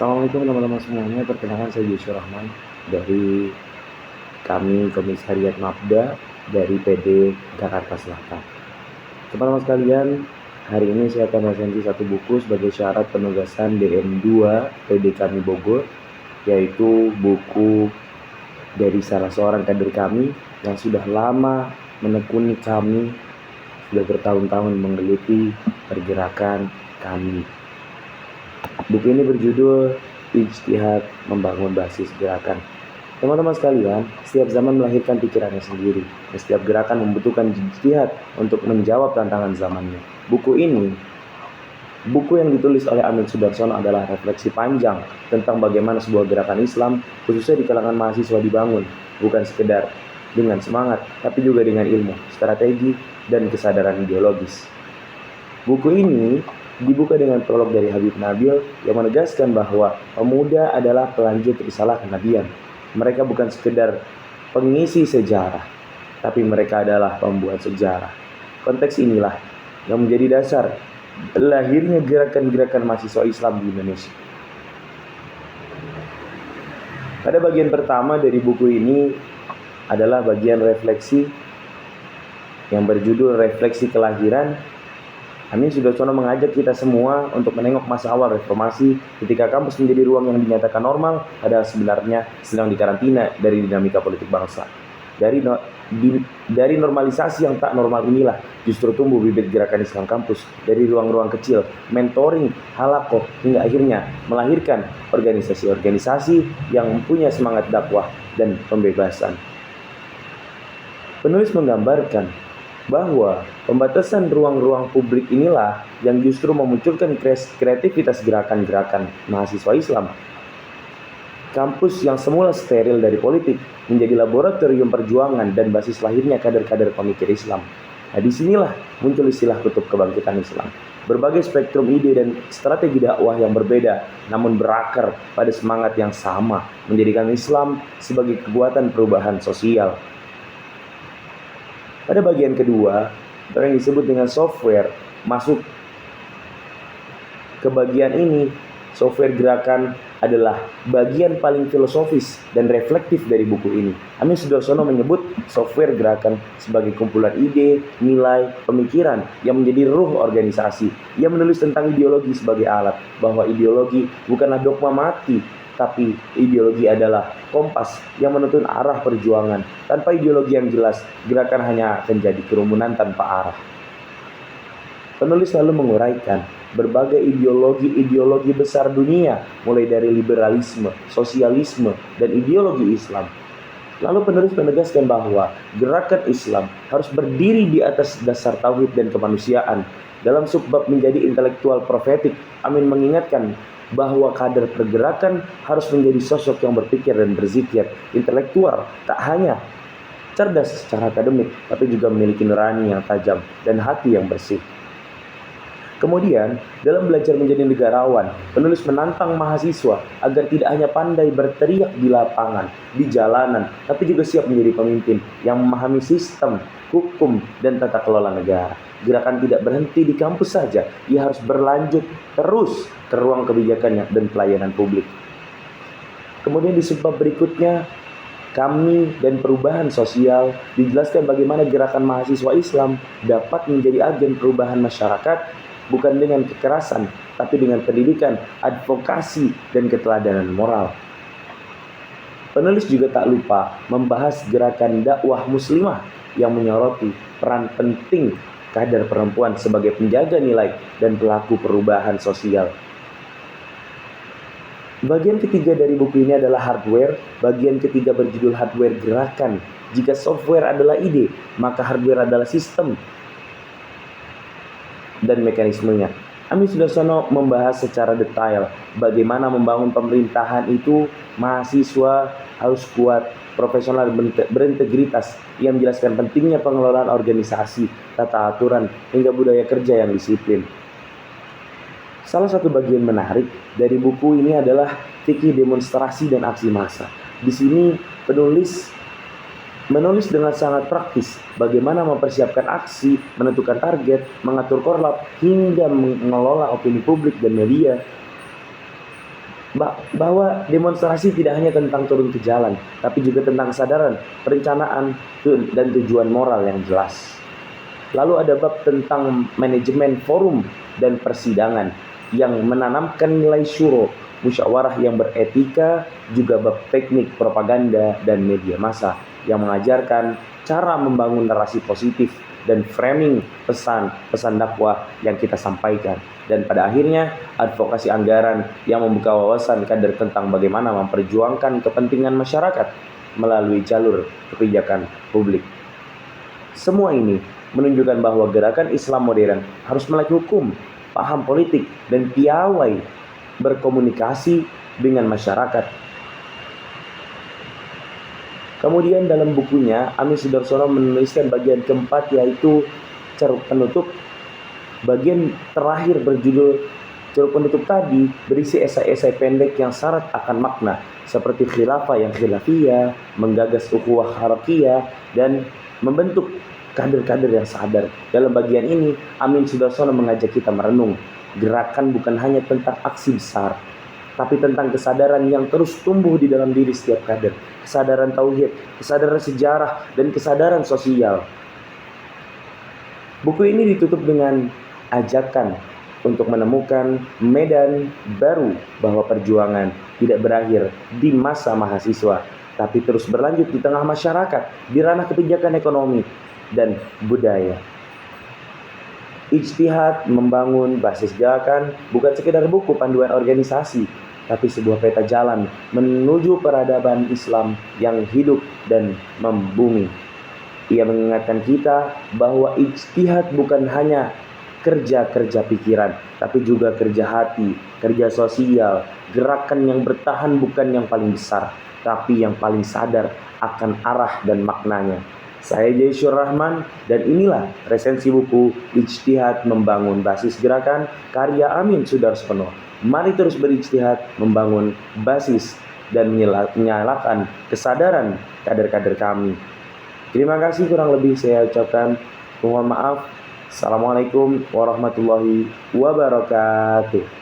Assalamualaikum teman-teman semuanya, perkenalkan saya Yusuf Rahman dari kami Komisariat Mapda dari PD Jakarta Selatan. Teman-teman sekalian, hari ini saya akan resensi satu buku sebagai syarat penugasan DM2 PD kami Bogor, yaitu buku dari salah seorang kader kami yang sudah lama menekuni kami, sudah bertahun-tahun menggeluti pergerakan kami. Buku ini berjudul Ijtihad Membangun Basis Gerakan. Teman-teman sekalian, setiap zaman melahirkan pikirannya sendiri. Setiap gerakan membutuhkan ijtihad untuk menjawab tantangan zamannya. Buku yang ditulis oleh Amin Sudarsono adalah refleksi panjang tentang bagaimana sebuah gerakan Islam, khususnya di kalangan mahasiswa dibangun, bukan sekedar dengan semangat, tapi juga dengan ilmu, strategi, dan kesadaran ideologis. Buku ini dibuka dengan prolog dari Habib Nabil yang menegaskan bahwa pemuda adalah pelanjut risalah kenabian. Mereka bukan sekedar pengisi sejarah, tapi mereka adalah pembuat sejarah. Konteks inilah yang menjadi dasar lahirnya gerakan-gerakan mahasiswa Islam di Indonesia. Pada bagian pertama dari buku ini adalah bagian refleksi yang berjudul Refleksi Kelahiran. Amin Sudarsono mengajak kita semua untuk menengok masa awal reformasi ketika kampus menjadi ruang yang dinyatakan normal, padahal sebenarnya sedang dikarantina dari dinamika politik bangsa. Dari normalisasi yang tak normal inilah justru tumbuh bibit gerakan Islam kampus dari ruang-ruang kecil, mentoring, halakoh, hingga akhirnya melahirkan organisasi-organisasi yang mempunyai semangat dakwah dan pembebasan. Penulis menggambarkan bahwa pembatasan ruang-ruang publik inilah yang justru memunculkan kreativitas gerakan-gerakan mahasiswa Islam. Kampus yang semula steril dari politik menjadi laboratorium perjuangan dan basis lahirnya kader-kader pemikir Islam. Nah, disinilah muncul istilah kutub kebangkitan Islam. Berbagai spektrum ide dan strategi dakwah yang berbeda, namun berakar pada semangat yang sama, menjadikan Islam sebagai kekuatan perubahan sosial. Pada bagian kedua, yang disebut dengan software, masuk ke bagian ini. Software gerakan adalah bagian paling filosofis dan reflektif dari buku ini. Amin Sudarsono menyebut software gerakan sebagai kumpulan ide, nilai, pemikiran yang menjadi ruh organisasi. Ia menulis tentang ideologi sebagai alat, bahwa ideologi bukanlah dogma mati, tapi ideologi adalah kompas yang menuntun arah perjuangan. Tanpa ideologi yang jelas, gerakan hanya akan jadi kerumunan tanpa arah. Penulis lalu menguraikan berbagai ideologi besar dunia, mulai dari liberalisme, sosialisme, dan ideologi Islam. Lalu penulis menegaskan bahwa gerakan Islam harus berdiri di atas dasar tauhid dan kemanusiaan. Dalam subbab menjadi intelektual profetik, Amin mengingatkan bahwa kader pergerakan harus menjadi sosok yang berpikir dan berzikir, intelektual, tak hanya cerdas secara akademik, tapi juga memiliki nurani yang tajam dan hati yang bersih. Kemudian, dalam belajar menjadi negarawan, penulis menantang mahasiswa agar tidak hanya pandai berteriak di lapangan, di jalanan, tapi juga siap menjadi pemimpin yang memahami sistem, hukum, dan tata kelola negara. Gerakan tidak berhenti di kampus saja, ia harus berlanjut terus ke ruang kebijakannya dan pelayanan publik. Kemudian di subbab berikutnya, kami dan perubahan sosial, dijelaskan bagaimana gerakan mahasiswa Islam dapat menjadi agen perubahan masyarakat, bukan dengan kekerasan, tapi dengan pendidikan, advokasi, dan keteladanan moral. Penulis juga tak lupa membahas gerakan dakwah muslimah yang menyoroti peran penting kader perempuan sebagai penjaga nilai dan pelaku perubahan sosial. Bagian ketiga dari buku ini adalah hardware. Bagian ketiga berjudul hardware gerakan. Jika software adalah ide, maka hardware adalah sistem dan mekanismenya. Amin Sudarsono membahas secara detail bagaimana membangun pemerintahan itu. Mahasiswa harus kuat, profesional, berintegritas. Ia menjelaskan pentingnya pengelolaan organisasi, tata aturan, hingga budaya kerja yang disiplin. Salah satu bagian menarik dari buku ini adalah fikih demonstrasi dan aksi massa. Di sini penulis menulis dengan sangat praktis bagaimana mempersiapkan aksi, menentukan target, mengatur korlap, hingga mengelola opini publik dan media. bahwa demonstrasi tidak hanya tentang turun ke jalan, tapi juga tentang kesadaran, perencanaan, dan tujuan moral yang jelas. Lalu ada bab tentang manajemen forum dan persidangan yang menanamkan nilai syuro, musyawarah yang beretika, juga bab teknik propaganda dan media massa yang mengajarkan cara membangun narasi positif dan framing pesan dakwah yang kita sampaikan. Dan pada akhirnya advokasi anggaran yang membuka wawasan kader tentang bagaimana memperjuangkan kepentingan masyarakat melalui jalur kebijakan publik. Semua ini menunjukkan bahwa gerakan Islam modern harus melek hukum, paham politik, dan piawai berkomunikasi dengan masyarakat. Kemudian dalam bukunya, Amin Sudarsono menuliskan bagian keempat, yaitu ceruk penutup. Bagian terakhir berjudul ceruk penutup tadi berisi esai-esai pendek yang syarat akan makna, seperti khilafah yang khilafiyah, menggagas ukhuwah harakiyah, dan membentuk kader-kader yang sadar. Dalam bagian ini, Amin Sudarsono mengajak kita merenung. Gerakan bukan hanya tentang aksi besar, tapi tentang kesadaran yang terus tumbuh di dalam diri setiap kader. Kesadaran tauhid, kesadaran sejarah, dan kesadaran sosial. Buku ini ditutup dengan ajakan untuk menemukan medan baru, bahwa perjuangan tidak berakhir di masa mahasiswa, tapi terus berlanjut di tengah masyarakat, di ranah kebijakan ekonomi dan budaya. Ijtihad membangun basis gerakan bukan sekedar buku panduan organisasi, tapi sebuah peta jalan menuju peradaban Islam yang hidup dan membumi. Ia mengingatkan kita bahwa ijtihad bukan hanya kerja-kerja pikiran, tapi juga kerja hati, kerja sosial. Gerakan yang bertahan bukan yang paling besar, tapi yang paling sadar akan arah dan maknanya. Saya Jaisyur Rahman, dan inilah resensi buku Ijtihad Membangun Basis Gerakan karya Amin Sudarsono. Mari terus berijtihad membangun basis dan menyalakan kesadaran kader-kader kami. Terima kasih, kurang lebih saya ucapkan mohon maaf. Assalamualaikum warahmatullahi wabarakatuh.